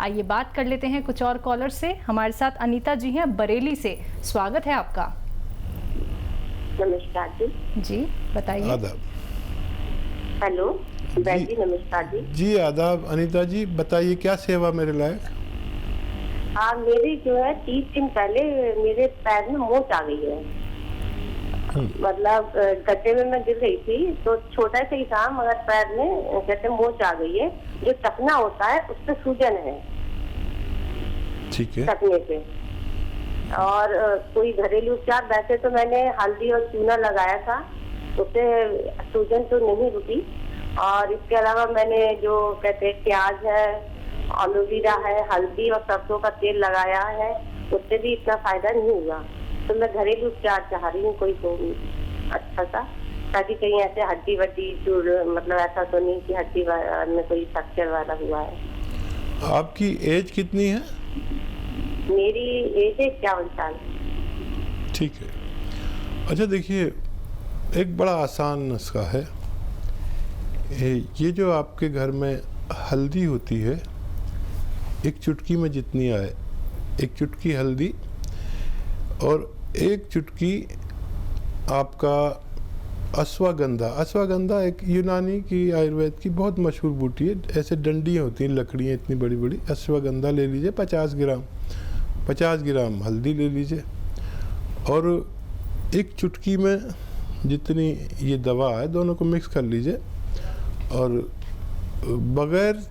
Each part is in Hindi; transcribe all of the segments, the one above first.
आइए बात कर लेते हैं कुछ और कॉलर से। हमारे साथ अनीता जी हैं बरेली से, स्वागत है आपका। नमस्कार जी। जी बताइए। आदाब। हेलो जी, नमस्कार जी। जी आदाब अनीता जी, बताइए क्या सेवा मेरे लायक। हाँ, मेरी जो है 30 दिन पहले मेरे पैर में मोच आ गई है। मतलब गड्ढे में मैं गिर गई थी, तो छोटा सा ही था, मगर पैर में जैसे मोच आ गई है। जो टखना होता है उस पर सूजन है। ठीक है। टखने पे और कोई घरेलू उपचार, वैसे तो मैंने हल्दी और चूना लगाया था, उससे सूजन तो नहीं रुकी। और इसके अलावा मैंने जो कहते हैं प्याज है, एलोवेरा है, हल्दी और सरसों का तेल लगाया है, उससे भी इतना फायदा नहीं हुआ। तो मैं घरेलू उपचार चाह रही हूँ कोई अच्छा सा, ताकि कहीं ऐसे हड्डी वड्डी मतलब ऐसा तो नहीं कि हड्डी में कोई फ्रैक्चर वाला हुआ है। आपकी एज कितनी है? मेरी एज है 51 साल। ठीक है। अच्छा देखिए, एक बड़ा आसान नुस्खा है। ये जो आपके घर में हल्दी होती है, एक चुटकी में जितनी आए, एक चुटकी हल्दी और एक चुटकी आपका अश्वगंधा। अश्वगंधा एक यूनानी की, आयुर्वेद की बहुत मशहूर बूटी है। ऐसे डंडियाँ होती हैं, लकड़ियाँ इतनी बड़ी बड़ी। अश्वगंधा ले लीजिए 50 ग्राम, 50 ग्राम हल्दी ले लीजिए, और एक चुटकी में जितनी ये दवा है, दोनों को मिक्स कर लीजिए। और बग़ैर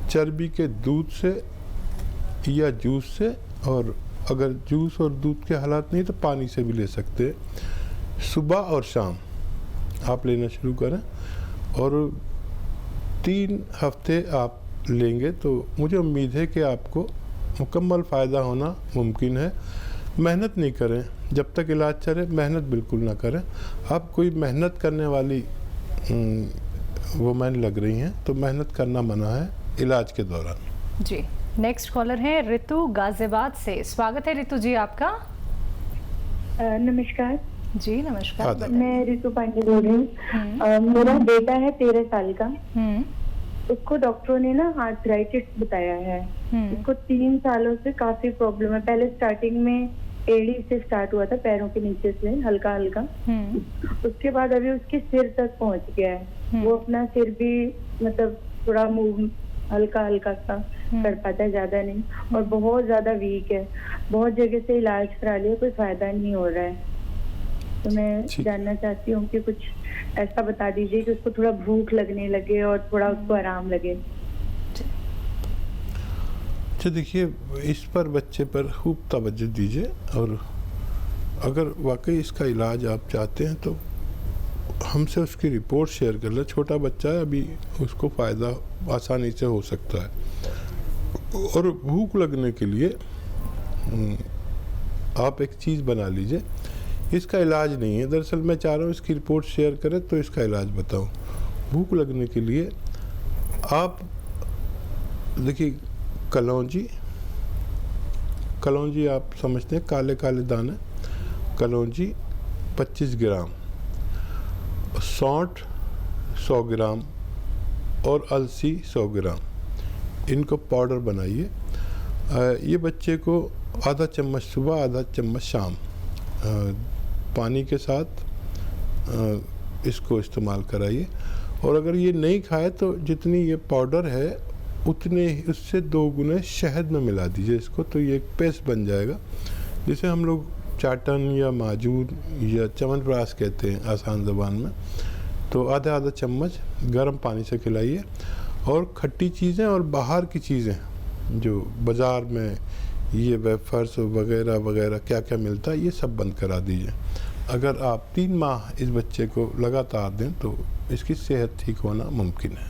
चर्बी के दूध से या जूस से, और अगर जूस और दूध के हालात नहीं तो पानी से भी ले सकते हैं। सुबह और शाम आप लेना शुरू करें, और 3 हफ्ते आप लेंगे तो मुझे उम्मीद है कि आपको मुकम्मल फ़ायदा होना मुमकिन है। मेहनत नहीं करें, जब तक इलाज चले मेहनत बिल्कुल ना करें। आप कोई मेहनत करने वाली वुमेन लग रही हैं, तो मेहनत करना मना है इलाज के दौरान। जी नेक्स्ट कॉलर है ऋतु गाजियाबाद से, स्वागत है ऋतु जी आपका। नमस्कार जी नमस्कार। मैं ऋतु पांडे बोल रही हूँ। मेरा बेटा है 13 साल का। उसको डॉक्टरों ने ना आर्थराइटिस बताया है। उसको 3 सालों से काफी प्रॉब्लम है। पहले स्टार्टिंग में एड़ी से स्टार्ट हुआ था, पैरों के नीचे से हल्का हल्का। उसके बाद अभी उसके सिर तक पहुंच गया है। वो अपना सिर भी मतलब थोड़ा मूव हल्का हल्का सा कर पाता है, ज्यादा नहीं। और बहुत ज्यादा वीक है। बहुत जगह से इलाज करा लिया, कोई फायदा नहीं हो रहा है। तो मैं जानना चाहती हूँ कि कुछ ऐसा बता दीजिए कि उसको थोड़ा भूख लगने लगे और थोड़ा उसको आराम लगे। अच्छा देखिए, इस पर बच्चे पर खूब तवज्जो दीजिए, और अगर वाकई इसका इलाज आप चाहते हैं तो हमसे उसकी रिपोर्ट शेयर कर लें। छोटा बच्चा है अभी, उसको फ़ायदा आसानी से हो सकता है। और भूख लगने के लिए आप एक चीज़ बना लीजिए। इसका इलाज नहीं है, दरअसल मैं चाह रहा हूँ इसकी रिपोर्ट शेयर करें तो इसका इलाज बताऊँ। भूख लगने के लिए आप देखिए, कलौंजी आप समझते हैं, काले काले दाने, कलौंजी 25 ग्राम, सौंठ 100 ग्राम और अलसी 100 ग्राम, इनको पाउडर बनाइए। ये बच्चे को आधा चम्मच सुबह, आधा चम्मच शाम पानी के साथ इसको इस्तेमाल कराइए। और अगर ये नहीं खाए तो जितनी ये पाउडर है उतने उससे 2 गुने शहद में मिला दीजिए इसको, तो ये एक पेस्ट बन जाएगा, जिसे हम लोग चाटन या माजून या च्यवनप्राश कहते हैं आसान ज़बान में। तो आधा आधा चम्मच गर्म पानी से खिलाइए। और खट्टी चीज़ें और बाहर की चीज़ें जो बाज़ार में ये वेफर्स वगैरह वगैरह क्या क्या मिलता है, ये सब बंद करा दीजिए। अगर आप 3 माह इस बच्चे को लगातार दें तो इसकी सेहत ठीक होना मुमकिन है।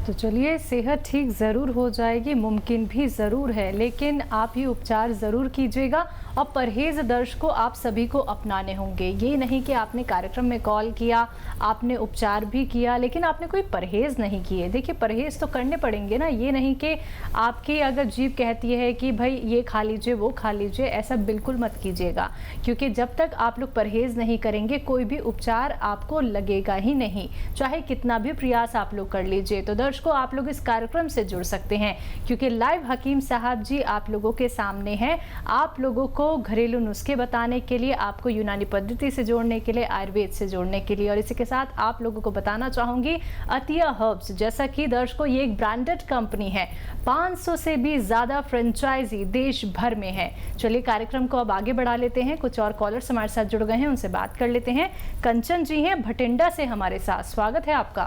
तो चलिए, सेहत ठीक ज़रूर हो जाएगी, मुमकिन भी ज़रूर है, लेकिन आप ही उपचार ज़रूर कीजिएगा और परहेज दर्शकों आप सभी को अपनाने होंगे। ये नहीं कि आपने कार्यक्रम में कॉल किया, आपने उपचार भी किया, लेकिन आपने कोई परहेज नहीं किए। देखिए परहेज तो करने पड़ेंगे ना, ये नहीं कि आपकी अगर जीभ कहती है कि भाई ये खा लीजिए वो खा लीजिए, ऐसा बिल्कुल मत कीजिएगा, क्योंकि जब तक आप लोग परहेज नहीं करेंगे कोई भी उपचार आपको लगेगा ही नहीं, चाहे कितना भी प्रयास आप लोग कर लीजिए। तो दर्शकों आप लोग इस कार्यक्रम से जुड़ सकते हैं, क्योंकि लाइव हकीम साहब जी आप लोगों के सामने हैं। आप लोगों को घरेलू नुस्खे बताने के लिए, आपको यूनानी पद्धति से जोड़ने के लिए, आयुर्वेद से जोड़ने के लिए। और इसी के साथ आप लोगों को बताना चाहूंगी अतिया हर्ब्स, जैसा कि दर्शकों ये एक ब्रांडेड कंपनी है, 500 से भी ज्यादा फ्रेंचाइजी देश भर में है। चलिए कार्यक्रम को अब आगे बढ़ा लेते हैं। कुछ और कॉलर्स हमारे साथ जुड़ गए हैं, उनसे बात कर लेते हैं। कंचन जी हैं भटिंडा से हमारे साथ, स्वागत है आपका।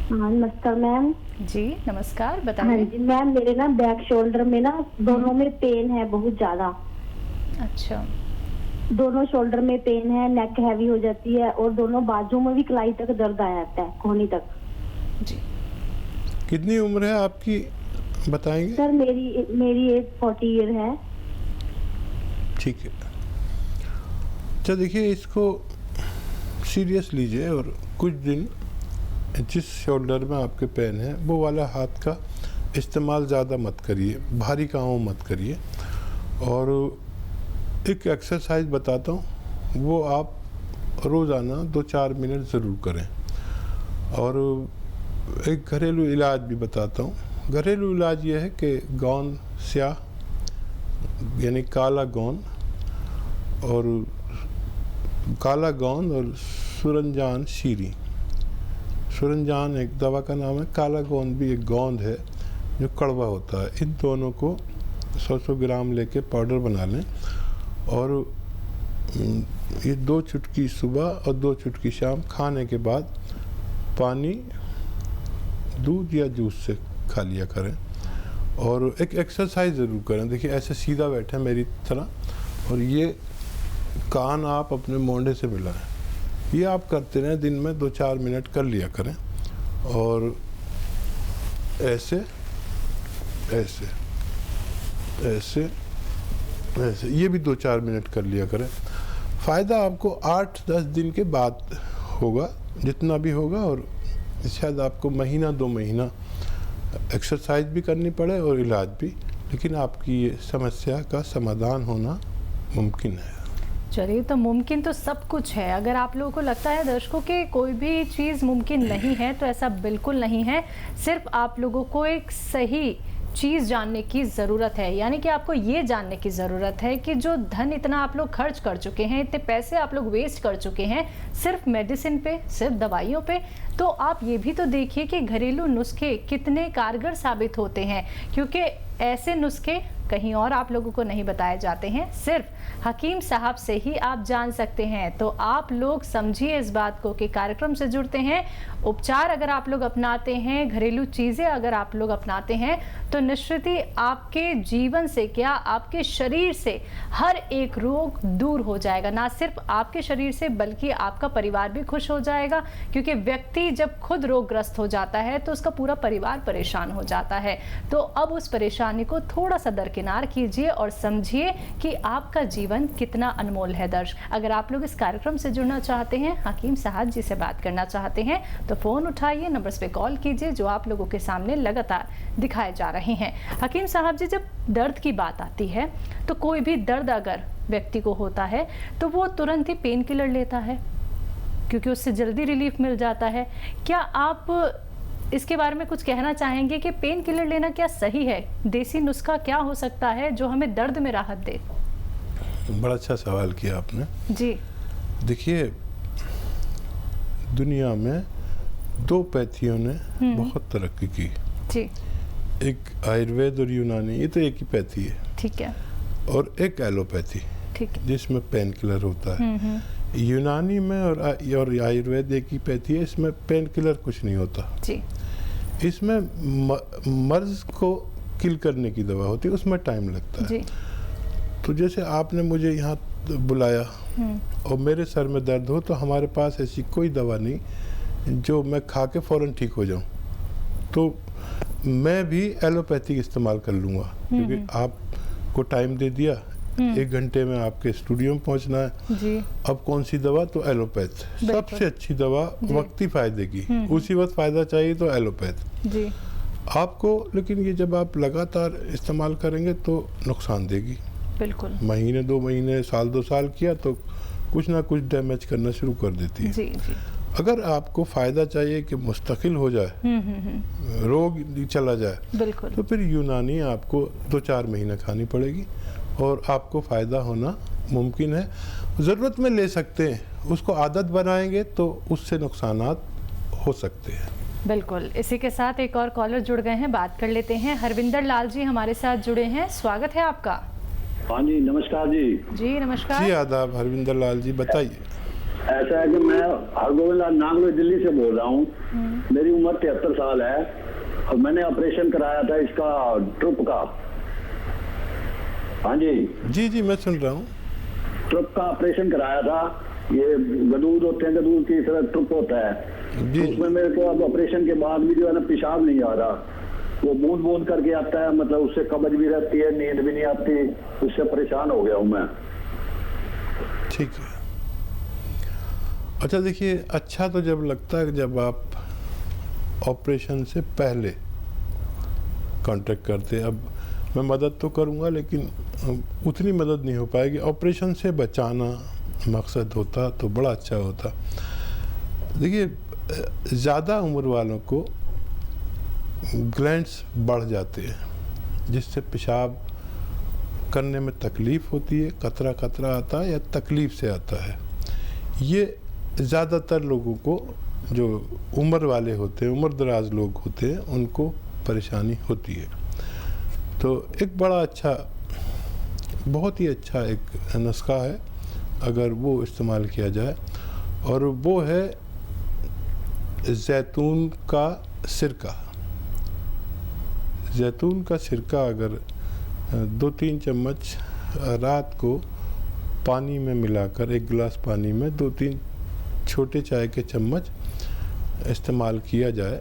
हाँ नमस्कार मैम। जी नमस्कार, हाँ बताइए। जी मैम, मेरे ना बैक शोल्डर में ना दोनों में पेन है बहुत ज्यादा। अच्छा, दोनों शोल्डर में पेन है, नेक हैवी हो जाती है और दोनों बाजू में भी कलाई तक दर्द आ जाता है, कोहनी तक। जी कितनी उम्र है आपकी बताएंगे? सर मेरी एज 40 ईयर है। ठीक है। अच्छा देखिए, इसको सीरियस लीजिए और कुछ दिन जिस शोल्डर में आपके पेन है वो वाला हाथ का इस्तेमाल ज़्यादा मत करिए, भारी कामों मत करिए। और एक एक्सरसाइज बताता हूँ, वो आप रोज़ाना 2-4 मिनट ज़रूर करें। और एक घरेलू इलाज भी बताता हूँ। घरेलू इलाज ये है कि गोंद स्याह यानी काला गोंद और सुरंजान शीरी। सुरंजान एक दवा का नाम है, काला गोंद भी एक गोंद है जो कड़वा होता है। इन दोनों को 100 ग्राम लेके पाउडर बना लें और ये 2 चुटकी सुबह और 2 चुटकी शाम खाने के बाद पानी दूध या जूस से खा लिया करें। और एक एक्सरसाइज ज़रूर करें। देखिए ऐसे सीधा बैठे मेरी तरह और ये कान आप अपने मोंढे से मिलाएं। ये आप करते रहें, दिन में 2-4 मिनट कर लिया करें। और ऐसे ऐसे ऐसे ऐसे ये भी 2-4 मिनट कर लिया करें। फ़ायदा आपको 8-10 दिन के बाद होगा, जितना भी होगा। और शायद आपको महीना 2 महीना एक्सरसाइज भी करनी पड़े और इलाज भी, लेकिन आपकी ये समस्या का समाधान होना मुमकिन है। चलिए, तो मुमकिन तो सब कुछ है। अगर आप लोगों को लगता है दर्शकों कि कोई भी चीज़ मुमकिन नहीं है, तो ऐसा बिल्कुल नहीं है। सिर्फ आप लोगों को एक सही चीज़ जानने की ज़रूरत है, यानी कि आपको ये जानने की ज़रूरत है कि जो धन इतना आप लोग खर्च कर चुके हैं, इतने पैसे आप लोग वेस्ट कर चुके हैं सिर्फ मेडिसिन पे, सिर्फ दवाइयों पे, तो आप ये भी तो देखिए कि घरेलू नुस्खे कितने कारगर साबित होते हैं। क्योंकि ऐसे नुस्खे कहीं और आप लोगों को नहीं बताए जाते हैं, सिर्फ हकीम साहब से ही आप जान सकते हैं। तो आप लोग समझिए इस बात को कि कार्यक्रम से जुड़ते हैं, उपचार अगर आप लोग अपनाते हैं, घरेलू चीज़ें अगर आप लोग अपनाते हैं, तो निश्चित ही आपके जीवन से क्या, आपके शरीर से हर एक रोग दूर हो जाएगा। ना सिर्फ आपके शरीर से बल्कि आपका परिवार भी खुश हो जाएगा, क्योंकि व्यक्ति जब खुद रोगग्रस्त हो जाता है तो उसका पूरा परिवार परेशान हो जाता है। तो अब उस परेशानी को थोड़ा सा दरकिनार कीजिए और समझिए कि आपका जीवन कितना अनमोल है। दर्शक, अगर आप लोग इस कार्यक्रम से जुड़ना चाहते हैं, हकीम साहब जी से बात करना चाहते हैं, तो फ़ोन उठाइए, नंबर्स पे कॉल कीजिए जो आप लोगों के सामने लगातार दिखाए जा रहे हैं। हकीम साहब जी, जब दर्द की बात आती है तो कोई भी दर्द अगर व्यक्ति को होता है तो वो तुरंत ही पेन किलर लेता है, क्योंकि उससे जल्दी रिलीफ मिल जाता है। क्या आप इसके बारे में कुछ कहना चाहेंगे कि पेन किलर लेना क्या सही है? देसी नुस्खा क्या हो सकता है जो हमें दर्द में राहत दे? बड़ा अच्छा सवाल किया आपने जी। देखिए, दुनिया में 2 पैथियों ने बहुत तरक्की की जी। एक आयुर्वेद और यूनानी, ये तो एक ही पैथी है, ठीक है, और एक एलोपैथी, ठीक है, जिसमें पेन किलर होता है। यूनानी में और आयुर्वेद एक ही पैथी है, इसमें पेन किलर कुछ नहीं होता जी। इसमें मर्ज को किल करने की दवा होती है, उसमें टाइम लगता है जी। तो जैसे आपने मुझे यहाँ बुलाया और मेरे सर में दर्द हो, तो हमारे पास ऐसी कोई दवा नहीं जो मैं खा के फ़ौरन ठीक हो जाऊँ। तो मैं भी एलोपैथिक इस्तेमाल कर लूँगा, क्योंकि आपको टाइम दे दिया, 1 घंटे में आपके स्टूडियो में पहुंचना है। जी। अब कौन सी दवा, तो एलोपैथ सबसे अच्छी दवा, वक्ती फायदे की, उसी वक्त फायदा चाहिए तो एलोपैथ जी आपको। लेकिन ये जब आप लगातार इस्तेमाल करेंगे तो नुकसान देगी। बिल्कुल। महीने 2 महीने, साल 2 साल किया तो कुछ ना कुछ डैमेज करना शुरू कर देती है। जी जी। अगर आपको फ़ायदा चाहिए कि मुस्तकिल हो जाए, रोग चला जाए, बिल्कुल। तो फिर यूनानी आपको 2-4 महीने खानी पड़ेगी और आपको फ़ायदा होना मुमकिन है। ज़रूरत में ले सकते हैं, उसको आदत बनाएंगे तो उससे नुकसानात हो सकते हैं। बिल्कुल। इसी के साथ एक और कॉलर जुड़ गए हैं, बात कर लेते हैं। हरविंदर लाल जी हमारे साथ जुड़े हैं, स्वागत है आपका। हाँ जी, नमस्कार जी। जी नमस्कार। जी आदाब हरविंदर लाल जी, बताइए। ऐसा है कि मैं हरगोविंद लाल नागलोई दिल्ली से बोल रहा हूँ। मेरी उम्र 73 साल है और मैंने ऑपरेशन कराया था इसका ट्रुप का। हाँ जी जी जी मैं सुन रहा हूँ। ट्रुप का ऑपरेशन कराया था। ये गदूद होते हैं, गदूद की तरह ट्रुप होता है जी। उसमें मेरे को अब ऑपरेशन के बाद भी जो है ना पेशाब नहीं आ रहा, वो बूंद बूंद करके आता है, मतलब उससे कब्ज भी रहती है, नींद भी नहीं आती, उससे परेशान हो गया हूँ मैं। ठीक है। अच्छा देखिए, अच्छा तो जब लगता है जब आप ऑपरेशन से पहले कांटेक्ट करते हैं। अब मैं मदद तो करूंगा लेकिन उतनी मदद नहीं हो पाएगी। ऑपरेशन से बचाना मकसद होता तो बड़ा अच्छा होता। देखिए, ज़्यादा उम्र वालों को ग्लैंड्स बढ़ जाते हैं जिससे पेशाब करने में तकलीफ़ होती है, कतरा कतरा आता है या तकलीफ़ से आता है। ये ज़्यादातर लोगों को, जो उम्र वाले होते हैं, उम्र दराज लोग होते हैं, उनको परेशानी होती है। तो एक बड़ा अच्छा, बहुत ही अच्छा एक नुस्खा है अगर वो इस्तेमाल किया जाए, और वो है जैतून का सिरका। जैतून का सिरका अगर 2-3 चम्मच रात को पानी में मिलाकर, 1 गिलास पानी में 2-3 छोटे चाय के चम्मच इस्तेमाल किया जाए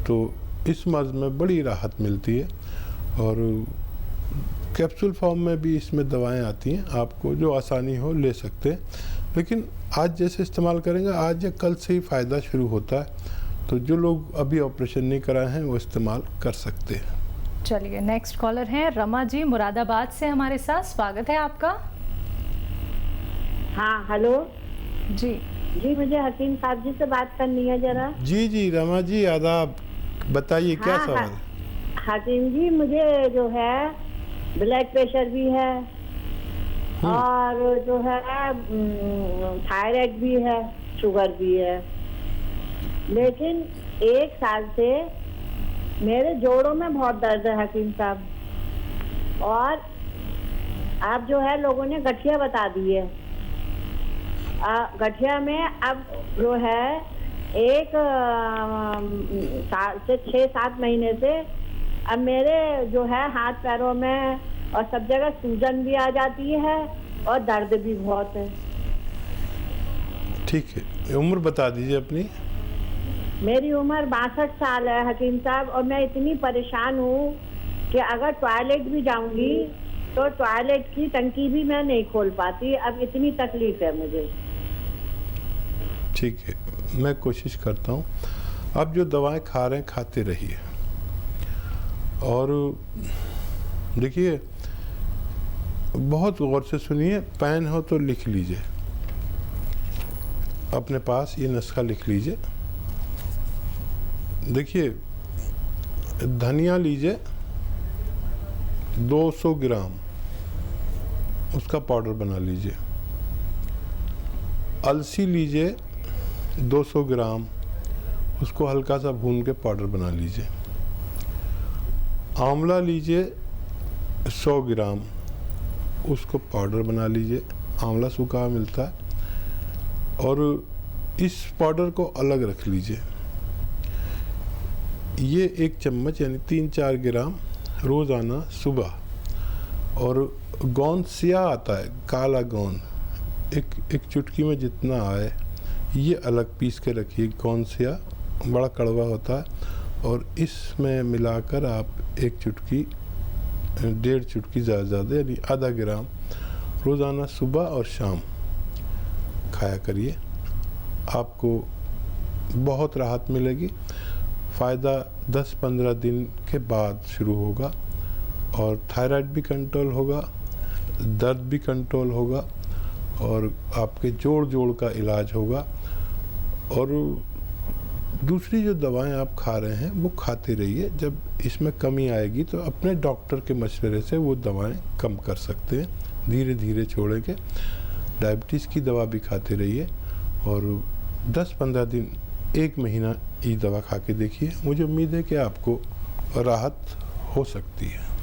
तो इस मर्ज़ में बड़ी राहत मिलती है। और कैप्सूल फॉर्म में भी इसमें दवाएं आती हैं, आपको जो आसानी हो ले सकते हैं। लेकिन आज जैसे इस्तेमाल करेंगे, आज या कल से ही फ़ायदा शुरू होता है। तो जो लोग अभी ऑपरेशन नहीं कराए हैं वो इस्तेमाल कर सकते हैं। चलिए, नेक्स्ट कॉलर हैं रमा जी मुरादाबाद से हमारे साथ, स्वागत है आपका। हाँ हेलो जी जी, मुझे हकीम साहब जी से बात करनी है जरा। जी जी रमा जी आदाब, बताइए क्या हाँ, सवाल। हकीम जी, मुझे जो है ब्लड प्रेशर भी है और जो है थायराइड भी है, शुगर भी है, लेकिन 1 साल से मेरे जोड़ों में बहुत दर्द है हकीम साहब। और आप जो है लोगों ने गठिया बता दी है। गठिया में अब जो है 1 साल से 6-7 महीने से अब मेरे जो है हाथ पैरों में और सब जगह सूजन भी आ जाती है और दर्द भी बहुत है। ठीक है, उम्र बता दीजिए अपनी। मेरी उम्र 62 साल है हकीम साहब, और मैं इतनी परेशान हूँ कि अगर टॉयलेट भी जाऊंगी तो टॉयलेट की टंकी भी मैं नहीं खोल पाती। अब इतनी तकलीफ है मुझे। ठीक है, मैं कोशिश करता हूँ। आप जो दवाएं खा रहे हैं खाते रहिए, और देखिए बहुत गौर से सुनिए। पेन हो तो लिख लीजिए, अपने पास ये नुस्खा लिख लीजिए। देखिए, धनिया लीजिए 200 ग्राम, उसका पाउडर बना लीजिए। अलसी लीजिए 200 ग्राम, उसको हल्का सा भून के पाउडर बना लीजिए। आंवला लीजिए 100 ग्राम, उसको पाउडर बना लीजिए। आंवला सूखा मिलता है, और इस पाउडर को अलग रख लीजिए। ये 1 चम्मच यानी 3-4 ग्राम रोज़ाना सुबह। और गोंद स्याह आता है, काला गोंद, एक चुटकी में जितना आए ये अलग पीस के रखिए। गोंद स्याह बड़ा कड़वा होता है, और इसमें मिलाकर आप 1 चुटकी, 1.5 चुटकी ज़्यादा यानी आधा ग्राम रोज़ाना सुबह और शाम खाया करिए, आपको बहुत राहत मिलेगी। फ़ायदा 10-15 दिन के बाद शुरू होगा और थायराइड भी कंट्रोल होगा, दर्द भी कंट्रोल होगा और आपके जोड़ का इलाज होगा। और दूसरी जो दवाएं आप खा रहे हैं वो खाते रहिए, जब इसमें कमी आएगी तो अपने डॉक्टर के मशवरे से वो दवाएं कम कर सकते हैं, धीरे धीरे छोड़ेंगे। डायबिटीज़ की दवा भी खाते रहिए और 10-15 दिन, 1 महीना ये दवा खा के देखिए, मुझे उम्मीद है कि आपको राहत हो सकती है।